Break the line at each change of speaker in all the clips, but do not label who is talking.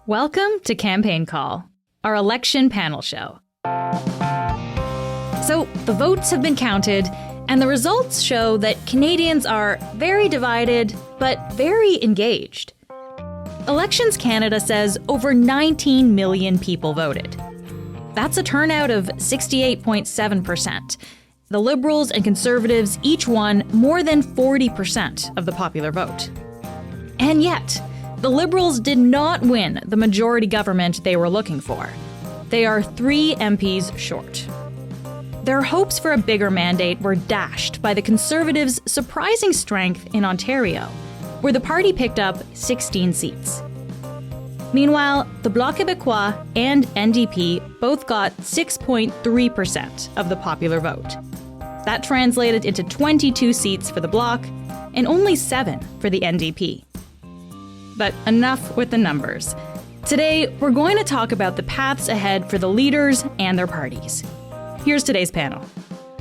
Welcome to Campaign Call, our election panel show. So, the votes have been counted, and the results show that Canadians are very divided, but very engaged. Elections Canada says over 19 million people voted. That's a turnout of 68.7%. The Liberals and Conservatives each won more than 40% of the popular vote. And yet, the Liberals did not win the majority government they were looking for. They are 3 MPs short. Their hopes for a bigger mandate were dashed by the Conservatives' surprising strength in Ontario, where the party picked up 16 seats. Meanwhile, the Bloc Québécois and NDP both got 6.3% of the popular vote. That translated into 22 seats for the Bloc and only 7 for the NDP. But enough with the numbers. Today, we're going to talk about the paths ahead for the leaders and their parties. Here's today's panel.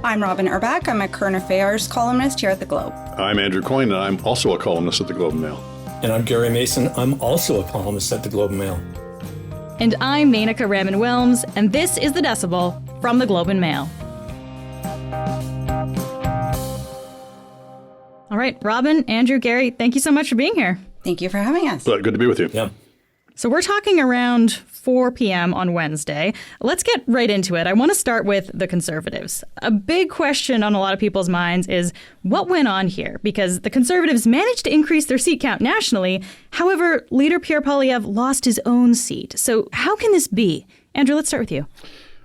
I'm Robyn Urback. I'm a current affairs columnist here at The Globe.
I'm Andrew Coyne, and I'm also a columnist at The Globe and Mail.
And I'm Gary Mason. I'm also a columnist at The Globe and Mail.
And I'm Menaka Raman-Wilms, and this is the Decibel from The Globe and Mail. All right, Robyn, Andrew, Gary, thank you so much for being here.
Thank you for having us.
Good to be with you.
Yeah.
So we're talking around 4 p.m. on Wednesday. Let's get right into it. I want to start with the Conservatives. A big question on a lot of people's minds is what went on here? Because the Conservatives managed to increase their seat count nationally. However, leader Pierre Poilievre lost his own seat. So how can this be? Andrew, let's start with you.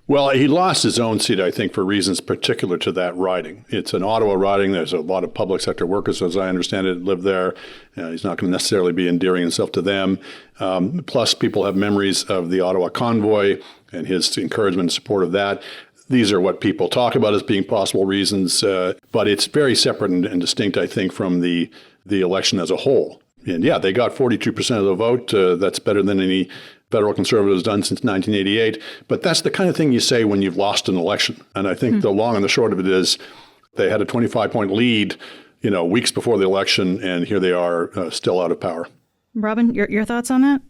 Well, he lost his own seat, I think, for reasons particular to that riding. It's an Ottawa riding. There's a lot of public sector workers, as I understand it, live there. He's not going to necessarily be endearing himself to them. Plus, people have memories of the Ottawa convoy and his encouragement and support of that. These are what people talk about as being possible reasons, but it's very separate and distinct, I think, from the election as a whole. And yeah, they got 42% of the vote. That's better than any federal Conservative has done since 1988. But that's the kind of thing you say when you've lost an election. And I think the long and the short of it is they had a 25-point lead, weeks before the election, and here they are still out of power.
Robyn, your thoughts on that?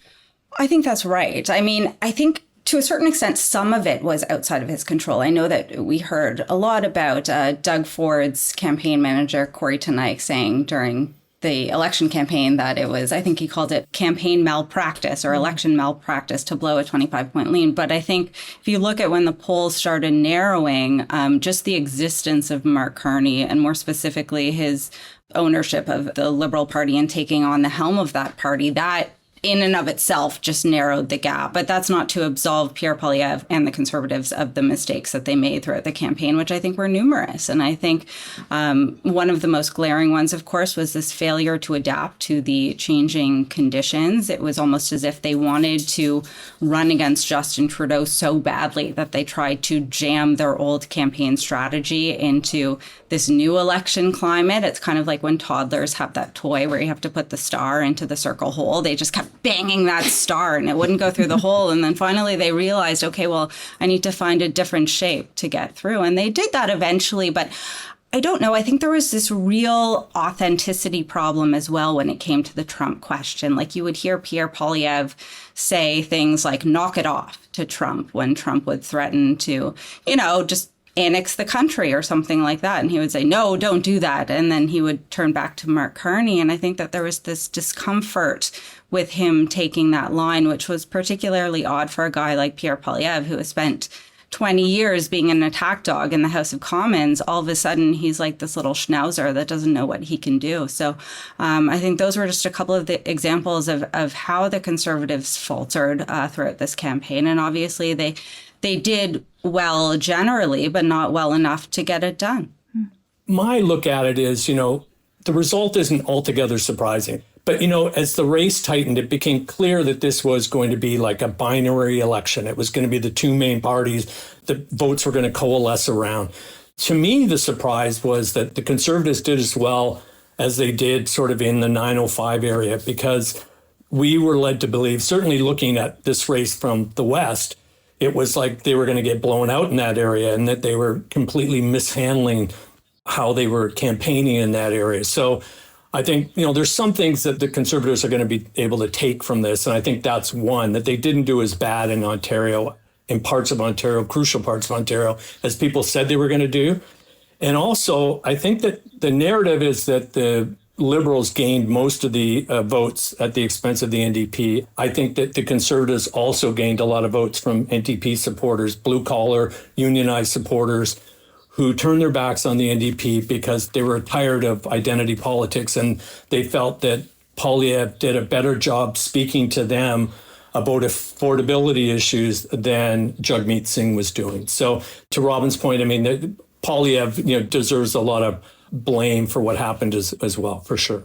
I think that's right. I mean, I think to a certain extent, some of it was outside of his control. I know that we heard a lot about Doug Ford's campaign manager, Corey Teneycke, saying during the election campaign that it was, I think he called it campaign malpractice or election malpractice to blow a 25-point lead. But I think if you look at when the polls started narrowing, just the existence of Mark Carney and more specifically his ownership of the Liberal Party and taking on the helm of that party, that in and of itself just narrowed the gap. But that's not to absolve Pierre Poilievre and the Conservatives of the mistakes that they made throughout the campaign, which I think were numerous. And I think one of the most glaring ones, of course, was this failure to adapt to the changing conditions. It was almost as if they wanted to run against Justin Trudeau so badly that they tried to jam their old campaign strategy into this new election climate. It's kind of like when toddlers have that toy where you have to put the star into the circle hole. They just kept banging that star and it wouldn't go through the hole. And then finally they realized, okay, well, I need to find a different shape to get through. And they did that eventually. But I don't know. I think there was this real authenticity problem as well when it came to the Trump question. Like you would hear Pierre Poilievre say things like knock it off to Trump when Trump would threaten to, just annex the country or something like that. And he would say, no, don't do that. And then he would turn back to Mark Carney. And I think that there was this discomfort with him taking that line, which was particularly odd for a guy like Pierre Poilievre, who has spent 20 years being an attack dog in the House of Commons. All of a sudden, he's like this little schnauzer that doesn't know what he can do. So I think those were just a couple of the examples of how the Conservatives faltered throughout this campaign. And obviously, they did well generally, but not well enough to get it done.
My look at it is, the result isn't altogether surprising. But, as the race tightened, it became clear that this was going to be like a binary election. It was going to be the two main parties that votes were going to coalesce around. To me, the surprise was that the Conservatives did as well as they did sort of in the 905 area, because we were led to believe, certainly looking at this race from the West, it was like they were going to get blown out in that area and that they were completely mishandling how they were campaigning in that area. So I think, there's some things that the Conservatives are going to be able to take from this. And I think that's one, that they didn't do as bad in Ontario, in parts of Ontario, crucial parts of Ontario, as people said they were going to do. And also, I think that the narrative is that the Liberals gained most of the votes at the expense of the NDP. I think that the Conservatives also gained a lot of votes from NDP supporters, blue-collar, unionized supporters, who turned their backs on the NDP because they were tired of identity politics and they felt that Poilievre did a better job speaking to them about affordability issues than Jagmeet Singh was doing. So to Robyn's point, Poilievre, deserves a lot of blame for what happened as well, for sure.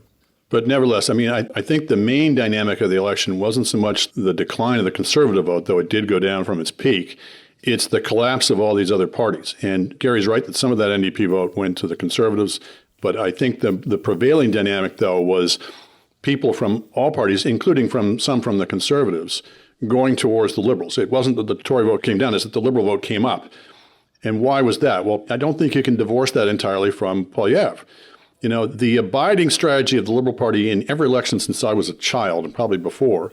But nevertheless, I think the main dynamic of the election wasn't so much the decline of the Conservative vote, though it did go down from its peak. It's the collapse of all these other parties. And Gary's right that some of that NDP vote went to the Conservatives. But I think the prevailing dynamic, though, was people from all parties, including some from the Conservatives, going towards the Liberals. It wasn't that the Tory vote came down, it's that the Liberal vote came up. And why was that? Well, I don't think you can divorce that entirely from Poilievre. The abiding strategy of the Liberal Party in every election since I was a child, and probably before,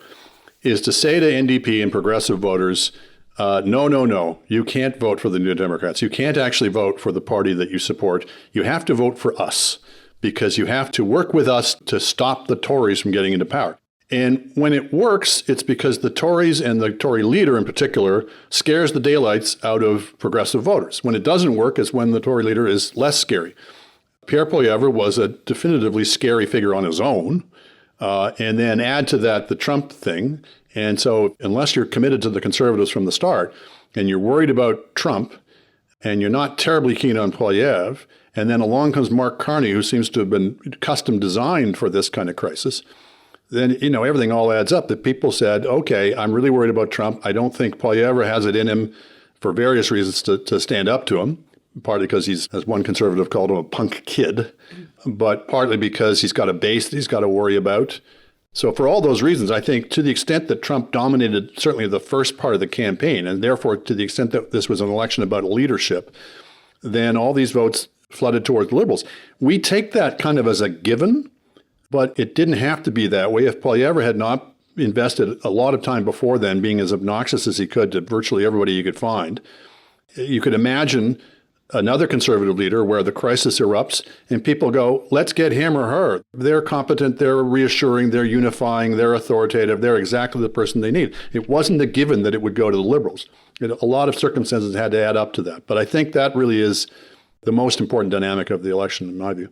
is to say to NDP and progressive voters, no, you can't vote for the New Democrats. You can't actually vote for the party that you support. You have to vote for us because you have to work with us to stop the Tories from getting into power. And when it works, it's because the Tories and the Tory leader in particular scares the daylights out of progressive voters. When it doesn't work, it's when the Tory leader is less scary. Pierre Poilievre was a definitively scary figure on his own. And then add to that the Trump thing. And so unless you're committed to the Conservatives from the start and you're worried about Trump and you're not terribly keen on Poilievre, and then along comes Mark Carney, who seems to have been custom designed for this kind of crisis, then, everything all adds up that people said, okay, I'm really worried about Trump. I don't think Poilievre has it in him for various reasons to stand up to him, partly because he's, as one conservative called him, a punk kid, but partly because he's got a base that he's got to worry about. So for all those reasons, I think to the extent that Trump dominated certainly the first part of the campaign, and therefore to the extent that this was an election about leadership, then all these votes flooded towards the Liberals. We take that kind of as a given, but it didn't have to be that way. If Poilievre had not invested a lot of time before then being as obnoxious as he could to virtually everybody you could find, you could imagine another conservative leader where the crisis erupts and people go, let's get him or her. They're competent, they're reassuring, they're unifying, they're authoritative, they're exactly the person they need. It wasn't a given that it would go to the Liberals. A lot of circumstances had to add up to that. But I think that really is the most important dynamic of the election, in my view.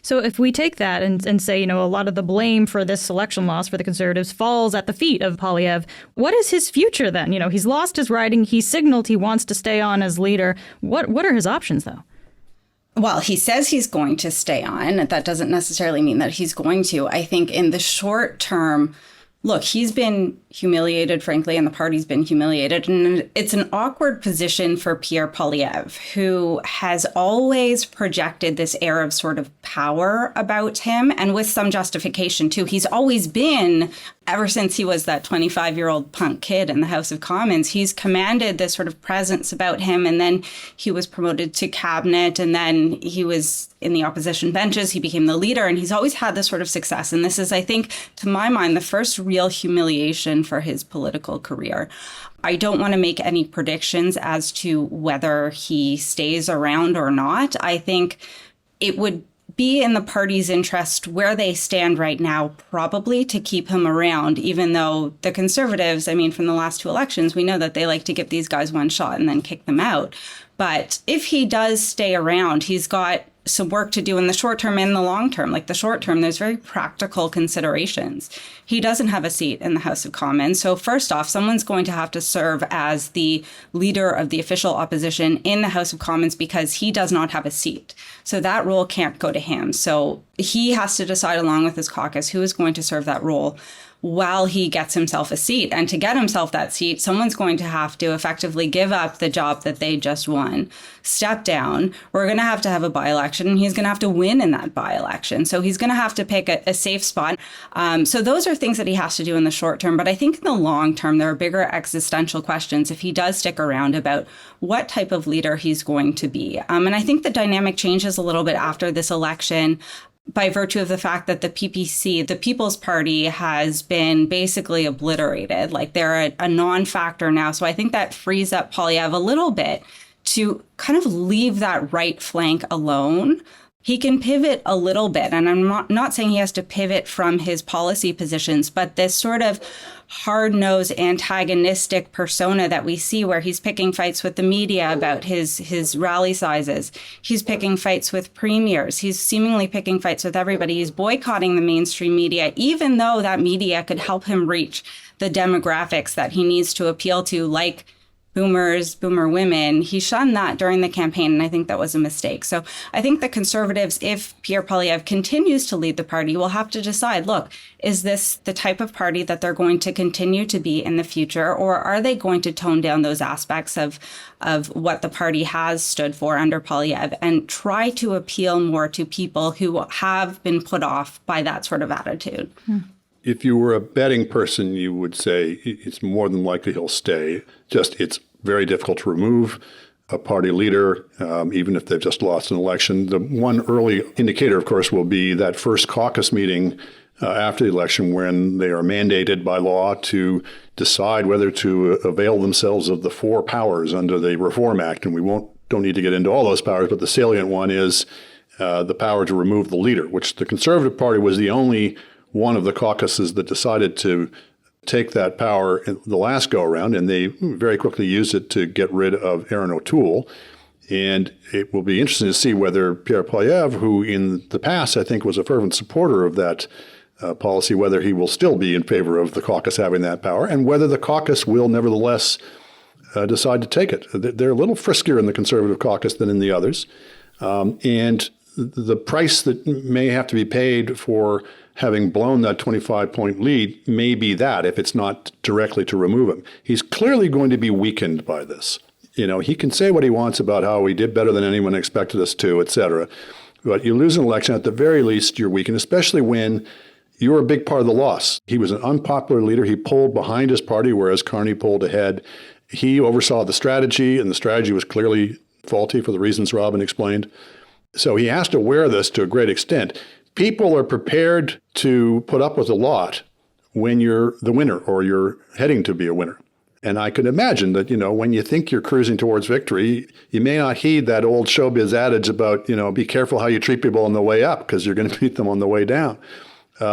So if we take that and say, a lot of the blame for this election loss for the Conservatives falls at the feet of Poilievre, what is his future then? He's lost his riding. He signaled he wants to stay on as leader. What are his options, though?
Well, he says he's going to stay on. That doesn't necessarily mean that he's going to. I think in the short term, look, he's been humiliated, frankly, and the party's been humiliated. And it's an awkward position for Pierre Poilievre, who has always projected this air of sort of power about him, and with some justification, too. He's always been, ever since he was that 25-year-old punk kid in the House of Commons, he's commanded this sort of presence about him. And then he was promoted to cabinet, and then he was in the opposition benches. He became the leader, and he's always had this sort of success. And this is, I think, to my mind, the first real humiliation for his political career. I don't want to make any predictions as to whether he stays around or not. I think it would be in the party's interest where they stand right now, probably to keep him around, even though the Conservatives, from the last two elections, we know that they like to give these guys one shot and then kick them out. But if he does stay around, he's got some work to do in the short term and the long term. Like the short term, there's very practical considerations. He doesn't have a seat in the House of Commons. So first off, someone's going to have to serve as the leader of the official opposition in the House of Commons because he does not have a seat. So that role can't go to him. So he has to decide along with his caucus who is going to serve that role. while he gets himself a seat. And to get himself that seat, someone's going to have to effectively give up the job that they just won, step down. We're going to have a by-election, and he's going to have to win in that by-election. So he's going to have to pick a safe spot. So those are things that he has to do in the short term. But I think in the long term, there are bigger existential questions if he does stick around about what type of leader he's going to be. And I think the dynamic changes a little bit after this election, by virtue of the fact that the PPC, the People's Party, has been basically obliterated. Like, they're a non-factor now. So I think that frees up Poilievre a little bit to kind of leave that right flank alone. He can pivot a little bit, and I'm not saying he has to pivot from his policy positions, but this sort of hard-nosed, antagonistic persona that we see, where he's picking fights with the media about his rally sizes. He's picking fights with premiers. He's seemingly picking fights with everybody. He's boycotting the mainstream media, even though that media could help him reach the demographics that he needs to appeal to, like boomers, boomer women. He shunned that during the campaign, and I think that was a mistake. So I think the Conservatives, if Pierre Poilievre continues to lead the party, will have to decide, look, is this the type of party that they're going to continue to be in the future, or are they going to tone down those aspects of what the party has stood for under Poilievre and try to appeal more to people who have been put off by that sort of attitude?
If you were a betting person, you would say it's more than likely he'll stay. Just it's very difficult to remove a party leader, even if they've just lost an election. The one early indicator, of course, will be that first caucus meeting after the election, when they are mandated by law to decide whether to avail themselves of the 4 powers under the Reform Act. And we don't need to get into all those powers, but the salient one is the power to remove the leader, which the Conservative Party was the only one of the caucuses that decided to take that power in the last go-around, and they very quickly used it to get rid of Aaron O'Toole. And it will be interesting to see whether Pierre Poilievre, who in the past I think was a fervent supporter of that policy, whether he will still be in favor of the caucus having that power, and whether the caucus will nevertheless decide to take it. They're a little friskier in the Conservative caucus than in the others. And the price that may have to be paid for having blown that 25-point lead may be that, if it's not directly to remove him. He's clearly going to be weakened by this. You know, he can say what he wants about how we did better than anyone expected us to, et cetera. But you lose an election, at the very least, you're weakened, especially when you're a big part of the loss. He was an unpopular leader. He pulled behind his party, whereas Carney pulled ahead. He oversaw the strategy, and the strategy was clearly faulty for the reasons Robyn explained. So he has to wear this to a great extent. People are prepared to put up with a lot when you're the winner or you're heading to be a winner. And I can imagine that, you know, when you think you're cruising towards victory, you may not heed that old showbiz adage about, you know, be careful how you treat people on the way up because you're going to beat them on the way down.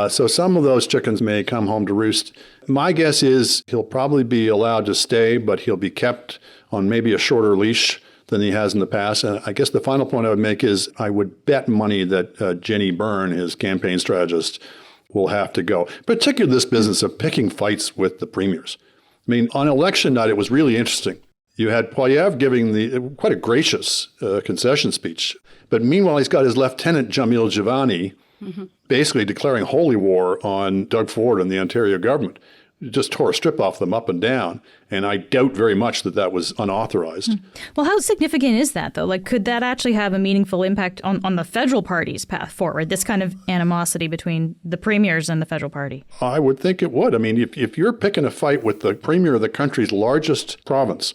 So some of those chickens may come home to roost. My guess is he'll probably be allowed to stay, but he'll be kept on maybe a shorter leash than he has in the past. And I guess the final point I would make is I would bet money that Jenny Byrne, his campaign strategist, will have to go, particularly this business of picking fights with the premiers. I mean, on election night, it was really interesting. You had Poilievre giving quite a gracious concession speech. But meanwhile, he's got his lieutenant, Jamil Jivani, basically declaring holy war on Doug Ford and the Ontario government. Just tore a strip off them up and down. And I doubt very much that was unauthorized.
Well, how significant is that, though? Like, could that actually have a meaningful impact on the federal party's path forward, this kind of animosity between the premiers and the federal party?
I would think it would. I mean, if you're picking a fight with the premier of the country's largest province,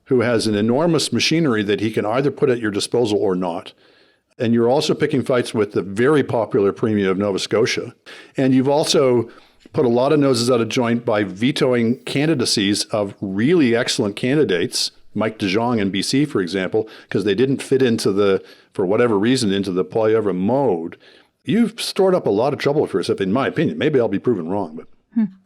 who has an enormous machinery that he can either put at your disposal or not, and you're also picking fights with the very popular premier of Nova Scotia, and you've also put a lot of noses out of joint by vetoing candidacies of really excellent candidates, Mike de Jong in BC, for example, because they didn't fit for whatever reason, into the Poilievre mode. You've stored up a lot of trouble for yourself, in my opinion. Maybe I'll be proven wrong, but...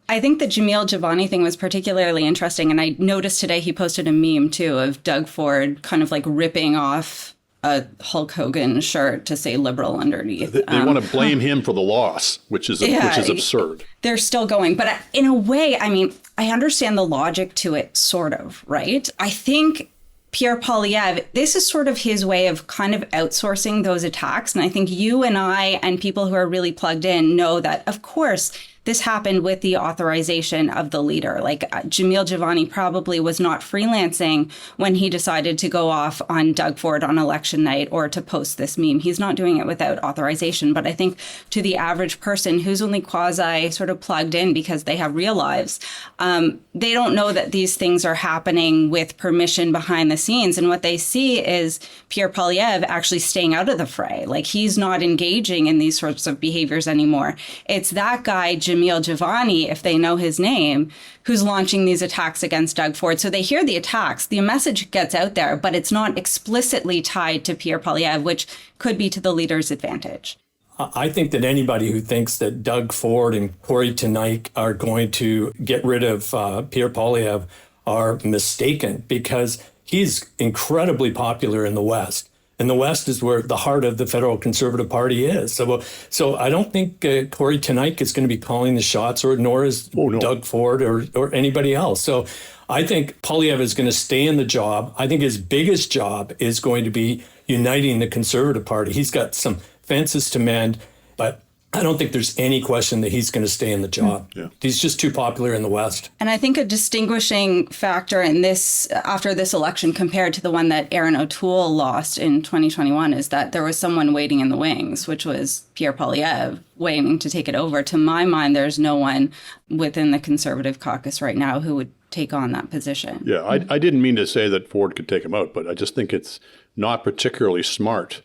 I think the Jamil Jivani thing was particularly interesting. And I noticed today he posted a meme, too, of Doug Ford kind of like ripping off a Hulk Hogan shirt to say liberal underneath.
They want to blame him for the loss, which is absurd.
They're still going. But in a way, I mean, I understand the logic to it, sort of, right? I think Pierre Poilievre, this is sort of his way of kind of outsourcing those attacks. And I think you and I and people who are really plugged in know that, of course, this happened with the authorization of the leader. Like Jamil Jivani probably was not freelancing when he decided to go off on Doug Ford on election night or to post this meme. He's not doing it without authorization. But I think to the average person who's only quasi sort of plugged in because they have real lives, they don't know that these things are happening with permission behind the scenes. And what they see is Pierre Poilievre actually staying out of the fray. Like he's not engaging in these sorts of behaviors anymore. It's that guy, Jamil Jivani, if they know his name, who's launching these attacks against Doug Ford. So they hear the attacks, the message gets out there, but it's not explicitly tied to Pierre Poilievre, which could be to the leader's advantage.
I think that anybody who thinks that Doug Ford and Cory Teneycke are going to get rid of Pierre Poilievre are mistaken, because he's incredibly popular in the West. And the West is where the heart of the federal Conservative Party is. So I don't think Cory Teneycke is going to be calling the shots, or nor is Doug Ford or anybody else. So I think Poilievre is going to stay in the job. I think his biggest job is going to be uniting the Conservative Party. He's got some fences to mend, but I don't think there's any question that he's going to stay in the job. Yeah. He's just too popular in the West.
And I think a distinguishing factor in this, after this election compared to the one that Erin O'Toole lost in 2021, is that there was someone waiting in the wings, which was Pierre Poilievre waiting to take it over. To my mind, there's no one within the Conservative caucus right now who would take on that position.
Yeah, I didn't mean to say that Ford could take him out, but I just think it's not particularly smart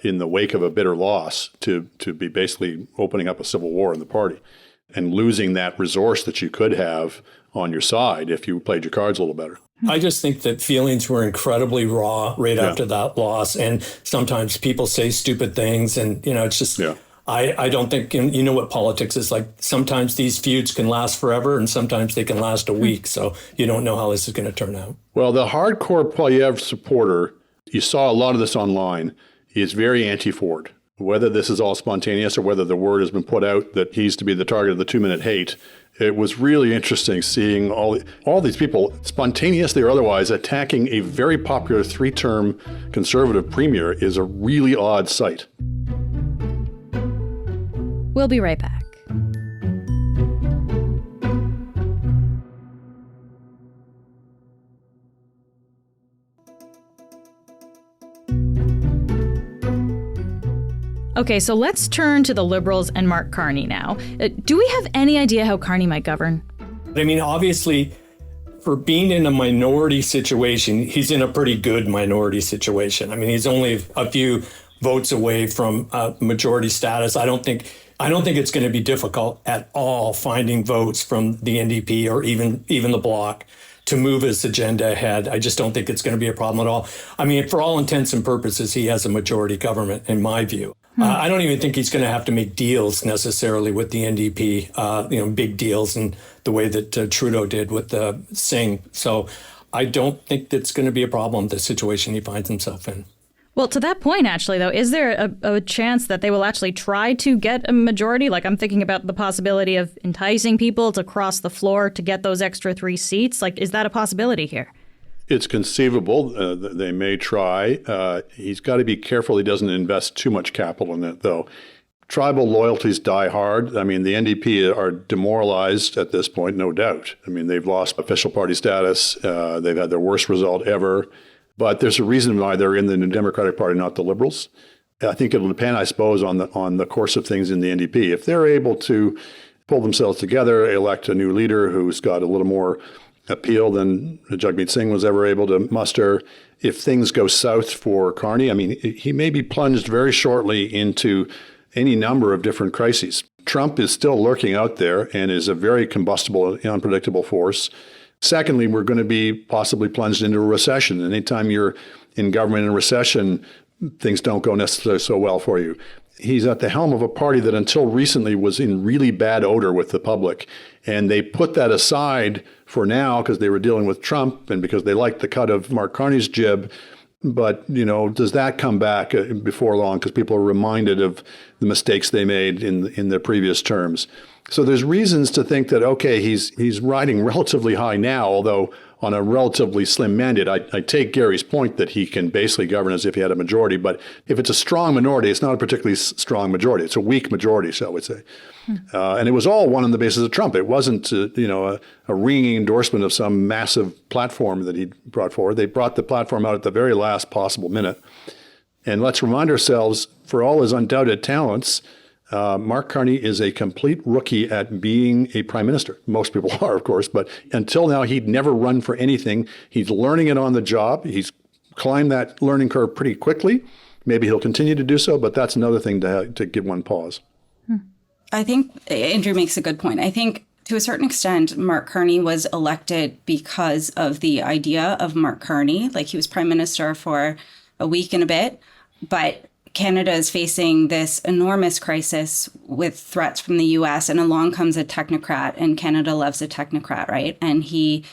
in the wake of a bitter loss to be basically opening up a civil war in the party and losing that resource that you could have on your side if you played your cards a little better.
I just think that feelings were incredibly raw right after that loss. And sometimes people say stupid things, and, it's just, I don't think, you know what politics is like. Sometimes these feuds can last forever, and sometimes they can last a week. So you don't know how this is going to turn out.
Well, the hardcore Poilievre supporter, you saw a lot of this online, is very anti-Ford. Whether this is all spontaneous or whether the word has been put out that he's to be the target of the 2-minute hate, it was really interesting seeing all these people, spontaneously or otherwise, attacking a very popular 3-term Conservative premier is a really odd sight.
We'll be right back. Okay, so let's turn to the Liberals and Mark Carney now. Do we have any idea how Carney might govern?
I mean, obviously, for being in a minority situation, he's in a pretty good minority situation. I mean, he's only a few votes away from majority status. I don't think it's going to be difficult at all finding votes from the NDP or even the Bloc to move his agenda ahead. I just don't think it's going to be a problem at all. I mean, for all intents and purposes, he has a majority government, in my view. I don't even think he's going to have to make deals necessarily with the NDP, big deals in the way that Trudeau did with Singh. So I don't think that's going to be a problem, the situation he finds himself in.
Well, to that point, actually, though, is there a chance that they will actually try to get a majority? Like, I'm thinking about the possibility of enticing people to cross the floor to get those extra 3 seats. Like, is that a possibility here?
It's conceivable. They may try. He's got to be careful he doesn't invest too much capital in it, though. Tribal loyalties die hard. I mean, the NDP are demoralized at this point, no doubt. I mean, they've lost official party status. They've had their worst result ever. But there's a reason why they're in the Democratic Party, not the Liberals. I think it'll depend, I suppose, on the course of things in the NDP. If they're able to pull themselves together, elect a new leader who's got a little more appeal than Jagmeet Singh was ever able to muster. If things go south for Carney, I mean, he may be plunged very shortly into any number of different crises. Trump is still lurking out there and is a very combustible, unpredictable force. Secondly, we're going to be possibly plunged into a recession. Anytime you're in government in a recession, things don't go necessarily so well for you. He's at the helm of a party that until recently was in really bad odor with the public. And they put that aside for now because they were dealing with Trump and because they liked the cut of Mark Carney's jib. But, does that come back before long? Because people are reminded of the mistakes they made in their previous terms. So there's reasons to think that, okay, he's riding relatively high now, although on a relatively slim mandate. I take Gary's point that he can basically govern as if he had a majority, but if it's a strong minority, it's not a particularly strong majority. It's a weak majority, shall we say. And it was all won on the basis of Trump. It wasn't, a ringing endorsement of some massive platform that he brought forward. They brought the platform out at the very last possible minute. And let's remind ourselves, for all his undoubted talents, Mark Carney is a complete rookie at being a prime minister. Most people are, of course, but until now, he'd never run for anything. He's learning it on the job. He's climbed that learning curve pretty quickly. Maybe he'll continue to do so, but that's another thing to give one pause.
I think Andrew makes a good point. I think to a certain extent, Mark Carney was elected because of the idea of Mark Carney. Like, he was prime minister for a week and a bit, but Canada is facing this enormous crisis with threats from the US, and along comes a technocrat, and Canada loves a technocrat, right? And he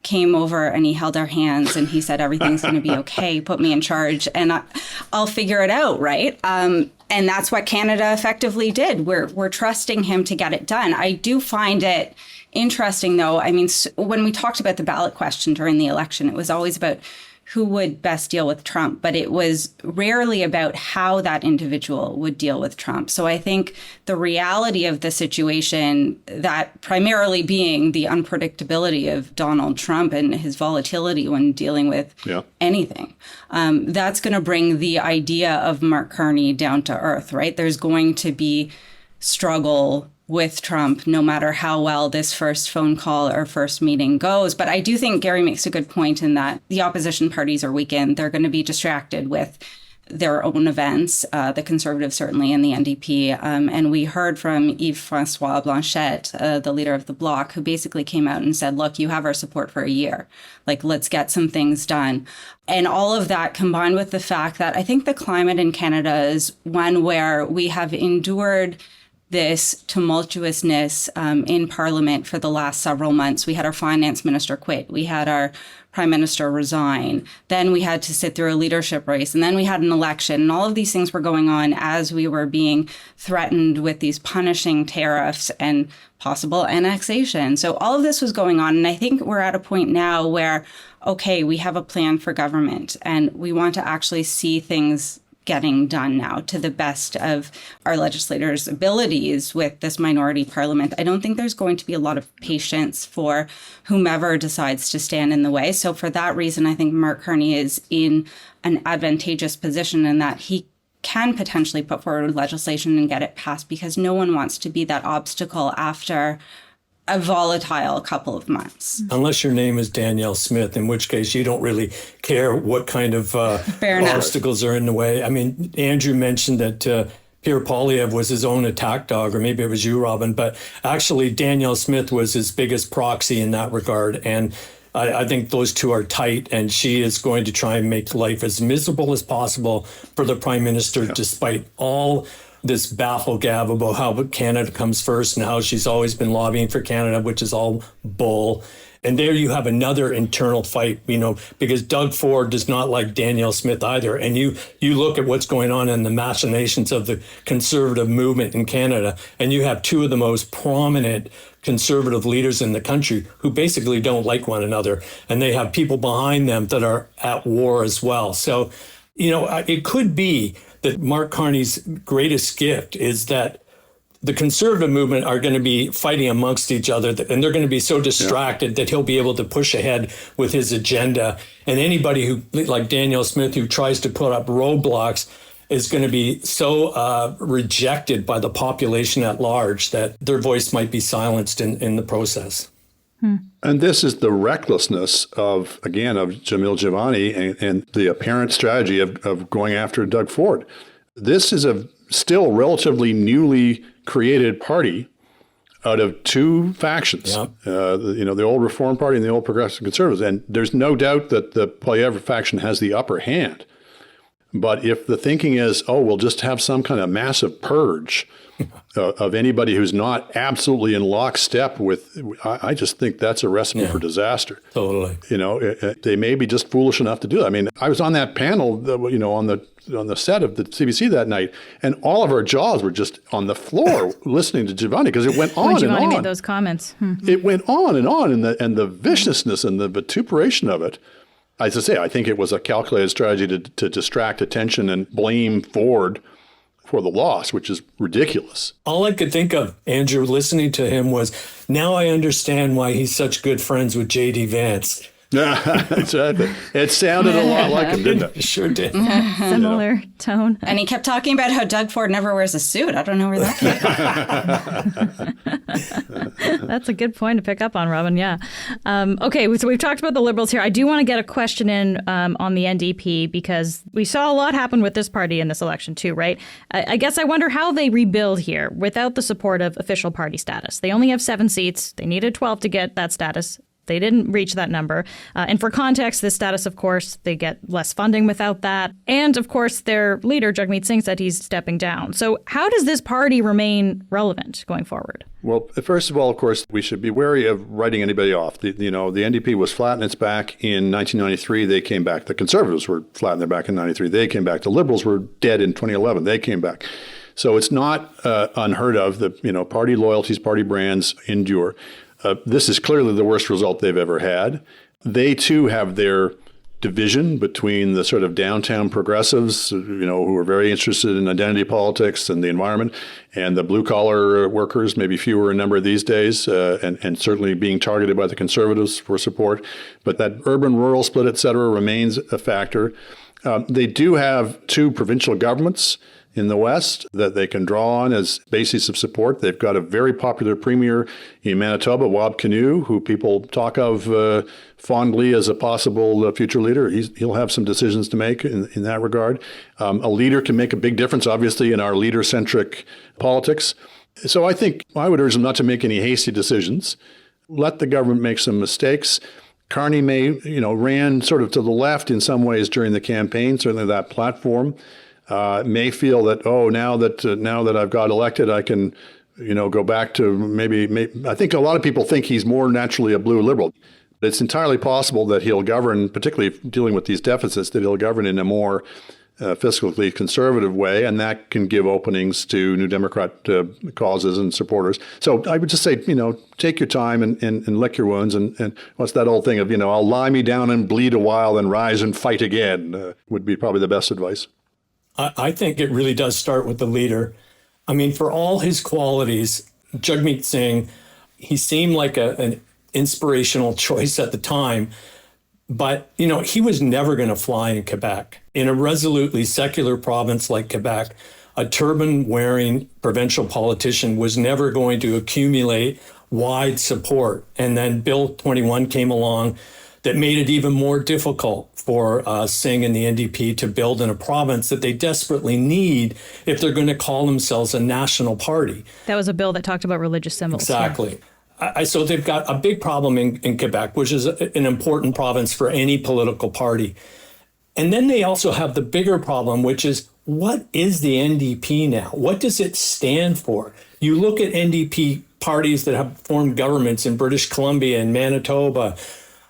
came over and he held our hands and he said, everything's going to be okay. Put me in charge and I'll figure it out, right? And that's what Canada effectively did. We're trusting him to get it done. I do find it interesting, though. I mean, when we talked about the ballot question during the election, it was always about who would best deal with Trump, but it was rarely about how that individual would deal with Trump. So I think the reality of the situation, that primarily being the unpredictability of Donald Trump and his volatility when dealing with anything, that's going to bring the idea of Mark Carney down to earth, right? There's going to be struggle with Trump, no matter how well this first phone call or first meeting goes. But I do think Gary makes a good point in that the opposition parties are weakened. They're going to be distracted with their own events, the Conservatives certainly, and the NDP. And we heard from Yves-François Blanchet, the leader of the Bloc, who basically came out and said, look, you have our support for a year. Like, let's get some things done. And all of that combined with the fact that I think the climate in Canada is one where we have endured this tumultuousness in Parliament for the last several months. We had our finance minister quit. We had our prime minister resign. Then we had to sit through a leadership race. And then we had an election. And all of these things were going on as we were being threatened with these punishing tariffs and possible annexation. So all of this was going on. And I think we're at a point now where, okay, we have a plan for government and we want to actually see things getting done now to the best of our legislators' abilities with this minority parliament. I don't think there's going to be a lot of patience for whomever decides to stand in the way. So for that reason, I think Mark Carney is in an advantageous position in that he can potentially put forward legislation and get it passed, because no one wants to be that obstacle after a volatile couple of months.
Unless your name is Danielle Smith, in which case you don't really care what kind of obstacles are in the way. I mean, Andrew mentioned that Pierre Poilievre was his own attack dog, or maybe it was you, Robyn, but actually Danielle Smith was his biggest proxy in that regard. And I think those two are tight, and she is going to try and make life as miserable as possible for the Prime Minister, despite all this baffle-gab about how Canada comes first and how she's always been lobbying for Canada, which is all bull. And there you have another internal fight, because Doug Ford does not like Danielle Smith either. And you look at what's going on in the machinations of the Conservative movement in Canada, and you have two of the most prominent Conservative leaders in the country who basically don't like one another. And they have people behind them that are at war as well. So, it could be that Mark Carney's greatest gift is that the Conservative movement are going to be fighting amongst each other, and they're going to be so distracted that he'll be able to push ahead with his agenda. And anybody who, like Danielle Smith, who tries to put up roadblocks is going to be so rejected by the population at large that their voice might be silenced in the process.
And this is the recklessness of Jamil Jivani and the apparent strategy of going after Doug Ford. This is a still relatively newly created party out of two factions, the old Reform Party and the old Progressive Conservatives. And there's no doubt that the Poilievre faction has the upper hand. But if the thinking is, oh, we'll just have some kind of massive purge of anybody who's not absolutely in lockstep with, I just think that's a recipe for disaster.
Totally.
They may be just foolish enough to do it. I mean, I was on that panel, on the set of the CBC that night, and all of our jaws were just on the floor listening to Giovanni because it went on and on.
Giovanni made those comments.
It went on, and the viciousness and the vituperation of it. As I say, I think it was a calculated strategy to distract attention and blame Ford for the loss, which is ridiculous.
All I could think of, Andrew, listening to him was, now I understand why he's such good friends with J.D. Vance.
Exactly. It sounded a lot like him, didn't it?
It sure did.
Similar tone.
And he kept talking about how Doug Ford never wears a suit. I don't know where that came from.
That's a good point to pick up on, Robyn. Yeah. Okay, so we've talked about the Liberals here. I do want to get a question in on the NDP because we saw a lot happen with this party in this election too, right? I guess I wonder how they rebuild here without the support of official party status. They only have 7 seats. They needed 12 to get that status. They didn't reach that number. And for context, this status, of course, they get less funding without that. And, of course, their leader, Jagmeet Singh, said he's stepping down. So how does this party remain relevant going forward?
Well, first of all, of course, we should be wary of writing anybody off. The NDP was flat in its back in 1993. They came back. The Conservatives were flat in their back in 93. They came back. The Liberals were dead in 2011. They came back. So it's not unheard of that, party loyalties, party brands endure. This is clearly the worst result they've ever had. They, too, have their division between the sort of downtown progressives, who are very interested in identity politics and the environment, and the blue-collar workers, maybe fewer in number these days, and certainly being targeted by the Conservatives for support. But that urban-rural split, et cetera, remains a factor. They do have 2 provincial governments in the West that they can draw on as basis of support. They've got a very popular premier in Manitoba, Wab Kinew, who people talk of fondly as a possible future leader. He'll have some decisions to make in that regard. A leader can make a big difference, obviously, in our leader-centric politics. So I think I would urge them not to make any hasty decisions. Let the government make some mistakes. Carney ran sort of to the left in some ways during the campaign, certainly that platform. May feel that, now that I've got elected, I can, go back to maybe. I think a lot of people think he's more naturally a blue liberal. It's entirely possible that he'll govern, particularly dealing with these deficits, that he'll govern in a more fiscally conservative way, and that can give openings to New Democrat causes and supporters. So I would just say, take your time and lick your wounds. And what's that old thing of, I'll lie me down and bleed a while and rise and fight again would be probably the best advice.
I think it really does start with the leader. I mean, for all his qualities, Jagmeet Singh, he seemed like an inspirational choice at the time. But, he was never going to fly in Quebec. In a resolutely secular province like Quebec, a turban-wearing provincial politician was never going to accumulate wide support. And then Bill 21 came along that made it even more difficult for Singh and the NDP to build in a province that they desperately need if they're going to call themselves a national party.
That was a bill that talked about religious symbols.
Exactly. Yeah. So they've got a big problem in Quebec, which is an important province for any political party. And then they also have the bigger problem, which is, what is the NDP now? What does it stand for? You look at NDP parties that have formed governments in British Columbia and Manitoba,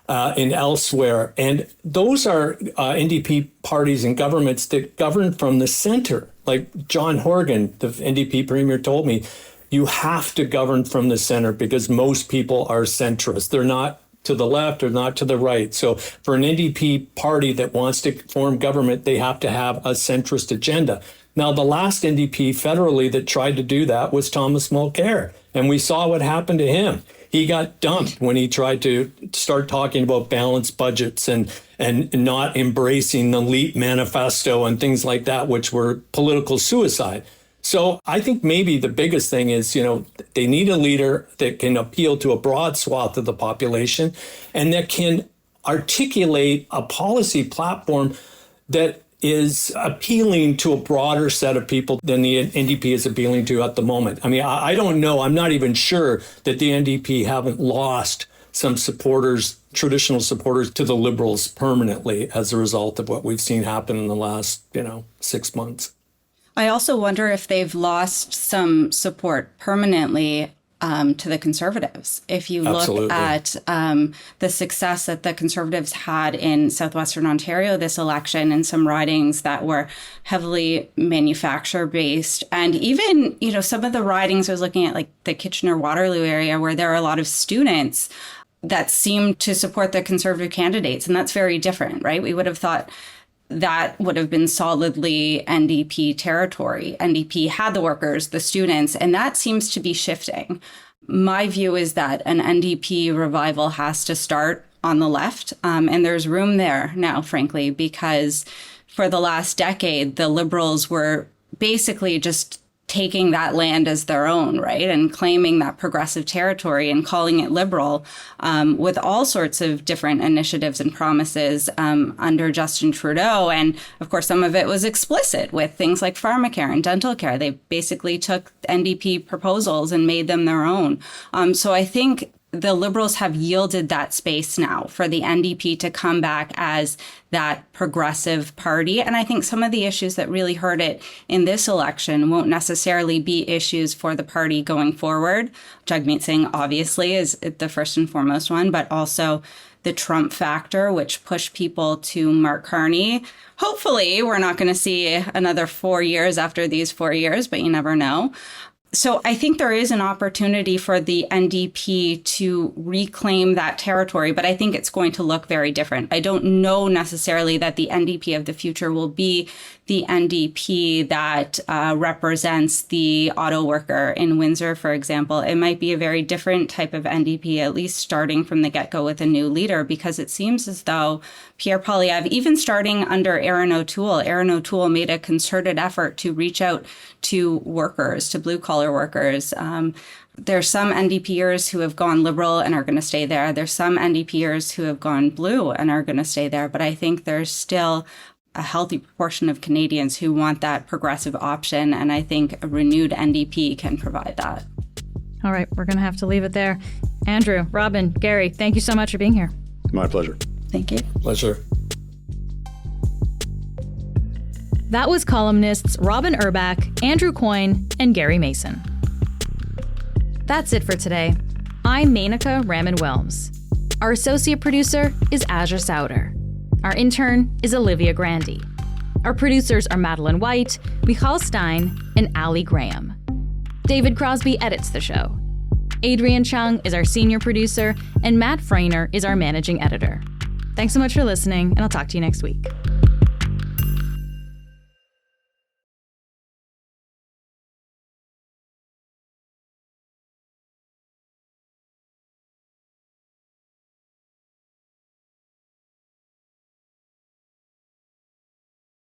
and elsewhere. And those are NDP parties and governments that govern from the center. Like John Horgan, the NDP premier, told me, you have to govern from the center because most people are centrist. They're not to the left or not to the right. So for an NDP party that wants to form government, they have to have a centrist agenda. Now, the last NDP federally that tried to do that was Thomas Mulcair, and we saw what happened to him. He got dumped when he tried to start talking about balanced budgets and not embracing the LEAP manifesto and things like that, which were political suicide. So I think maybe the biggest thing is, they need a leader that can appeal to a broad swath of the population and that can articulate a policy platform that is appealing to a broader set of people than the NDP is appealing to at the moment. I mean, I don't know. I'm not even sure that the NDP haven't lost some supporters, traditional supporters to the Liberals permanently as a result of what we've seen happen in the last, 6 months.
I also wonder if they've lost some support permanently to the Conservatives. If you
Absolutely.
look at the success that the Conservatives had in southwestern Ontario this election and some ridings that were heavily manufacturer-based, and even, some of the ridings I was looking at, like the Kitchener-Waterloo area, where there are a lot of students that seem to support the Conservative candidates, and that's very different, right? We would have thought that would have been solidly NDP territory. NDP had the workers, the students, and that seems to be shifting. My view is that an NDP revival has to start on the left, and there's room there now, frankly, because for the last decade, the Liberals were basically just taking that land as their own, right? And claiming that progressive territory and calling it liberal with all sorts of different initiatives and promises under Justin Trudeau. And of course, some of it was explicit with things like pharmacare and dental care. They basically took NDP proposals and made them their own. So I think the Liberals have yielded that space now for the NDP to come back as that progressive party. And I think some of the issues that really hurt it in this election won't necessarily be issues for the party going forward. Jagmeet Singh obviously is the first and foremost one, but also the Trump factor, which pushed people to Mark Carney. Hopefully, we're not going to see another 4 years after these 4 years, but you never know. So I think there is an opportunity for the NDP to reclaim that territory, but I think it's going to look very different. I don't know necessarily that the NDP of the future will be the NDP that represents the auto worker in Windsor, for example. It might be a very different type of NDP, at least starting from the get-go with a new leader, because it seems as though Pierre Poilievre, even starting under Aaron O'Toole made a concerted effort to reach out to workers, to blue-collar workers. There's some NDPers who have gone Liberal and are going to stay there. There's some NDPers who have gone blue and are going to stay there. But I think there's still a healthy proportion of Canadians who want that progressive option. And I think a renewed NDP can provide that.
All right, we're going to have to leave it there. Andrew, Robyn, Gary, thank you so much for being here.
My pleasure.
Thank you.
Pleasure.
That was columnists Robyn Urback, Andrew Coyne, and Gary Mason. That's it for today. I'm Menaka Raman-Wilms. Our associate producer is Azure Sauder. Our intern is Olivia Grandy. Our producers are Madeline White, Michal Stein, and Ali Graham. David Crosby edits the show. Adrian Chung is our senior producer, and Matt Freiner is our managing editor. Thanks so much for listening, and I'll talk to you next week.